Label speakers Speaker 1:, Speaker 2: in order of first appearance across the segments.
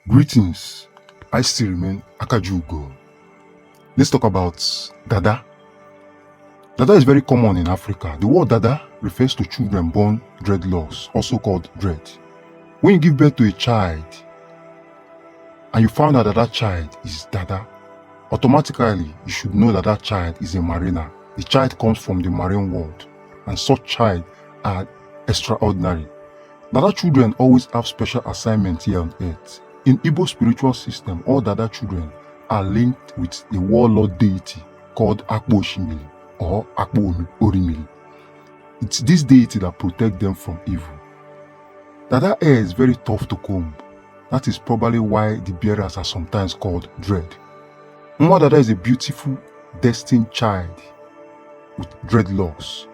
Speaker 1: Greetings, I still remain Akajiugo. Let's talk about Dada. Dada is very common in Africa. The word Dada refers to children born dreadlocks, also called dread. When you give birth to a child and you find out that that child is Dada, automatically you should know that that child is a mariner. The child comes from the marine world, and such child are extraordinary. Dada children always have special assignments here on earth. In Igbo spiritual system, all Dada children are linked with the Warlord deity called Akpu oshimiri or Akpu. It's this deity that protects them from evil. Dada hair is very tough to comb. That is probably why the bearers are sometimes called dread. Nwa Dada is a beautiful, destined child with dreadlocks.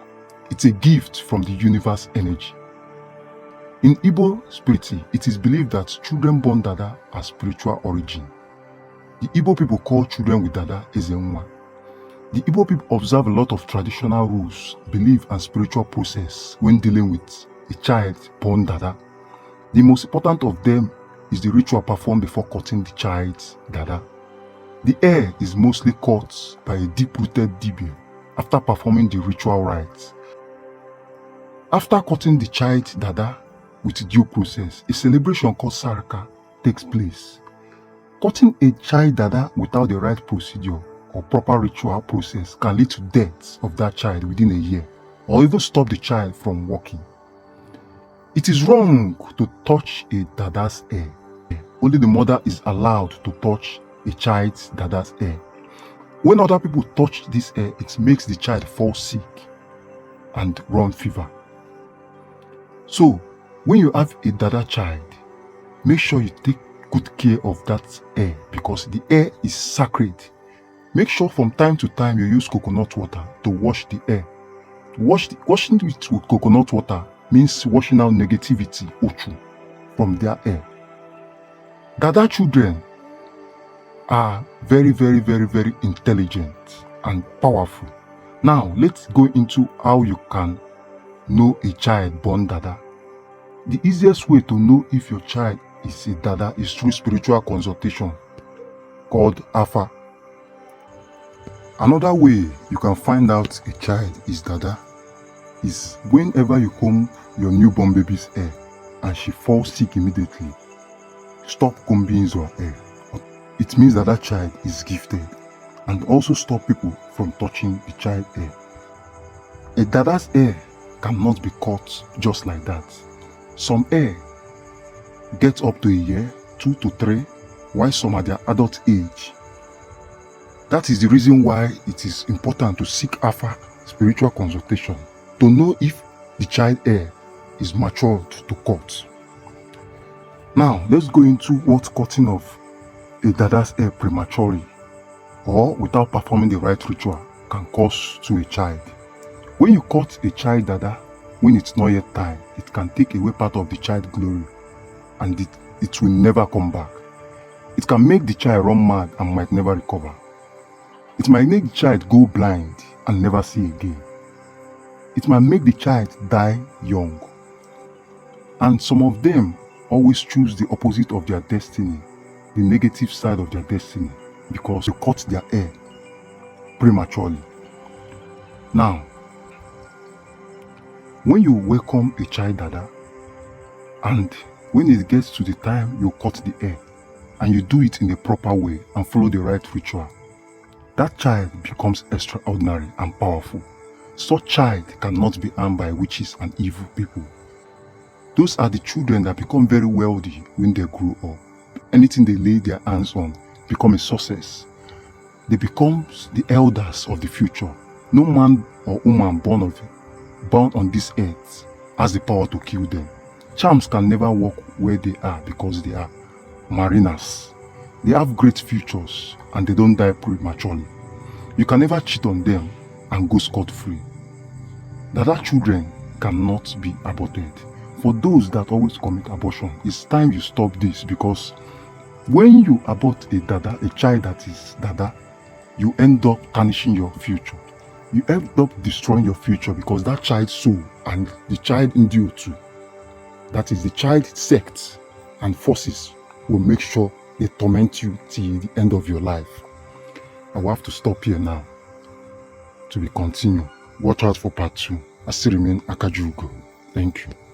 Speaker 1: It's a gift from the universe energy. In Igbo spirituality, it is believed that children born Dada are spiritual origin. The Igbo people call children with Dada Ezenwa. The Igbo people observe a lot of traditional rules, belief and spiritual process when dealing with a child born Dada. The most important of them is the ritual performed before cutting the child's Dada. The hair is mostly cut by a deep-rooted dibia after performing the ritual rites. After cutting the child's Dada with due process, a celebration called Saraka takes place. Cutting a child Dada without the right procedure or proper ritual process can lead to death of that child within a year, or even stop the child from walking. It is wrong to touch a Dada's hair. Only the mother is allowed to touch a child's Dada's hair. When other people touch this hair, it makes the child fall sick and run fever. So, when you have a Dada child, make sure you take good care of that hair because the hair is sacred. Make sure from time to time you use coconut water to wash the hair. Washing it with coconut water means washing out negativity, ochu, from their hair. Dada children are very intelligent and powerful. Now, let's go into how you can know a child born Dada. The easiest way to know if your child is a Dada is through spiritual consultation called Afa. Another way you can find out a child is Dada is whenever you comb your newborn baby's hair and she falls sick immediately, stop combing her hair. It means that that child is gifted, and also stop people from touching the child's hair. A Dada's hair cannot be cut just like that. Some hair get up to a year, 2 to 3, while some are their adult age. That is the reason why it is important to seek Afa spiritual consultation to know if the child hair is matured to cut. Now, let's go into what cutting of a Dada's hair prematurely or without performing the right ritual can cause to a child. When you cut a child Dada when it's not yet time, it can take away part of the child's glory and it will never come back. It can make the child run mad and might never recover. It might make the child go blind and never see again. It might make the child die young. And some of them always choose the opposite of their destiny, the negative side of their destiny, because they cut their hair prematurely. Now, when you welcome a child Dada, and when it gets to the time you cut the hair, and you do it in the proper way and follow the right ritual, that child becomes extraordinary and powerful. Such child cannot be harmed by witches and evil people. Those are the children that become very wealthy when they grow up. Anything they lay their hands on become a success. They become the elders of the future. No man or woman born on this earth has the power to kill them. Charms can never walk where they are because they are mariners. They have great futures and they don't die prematurely. You can never cheat on them and go scot-free. Dada children cannot be aborted. For those that always commit abortion, it's time you stop this, because when you abort a Dada, a child that is Dada, you end up tarnishing your future. You end up destroying your future because that child's soul and the child in you too, that is the child sect and forces will make sure they torment you till the end of your life. I will have to stop here now. To be continued. Watch out for part 2. I still remain Akajiugo. Thank you.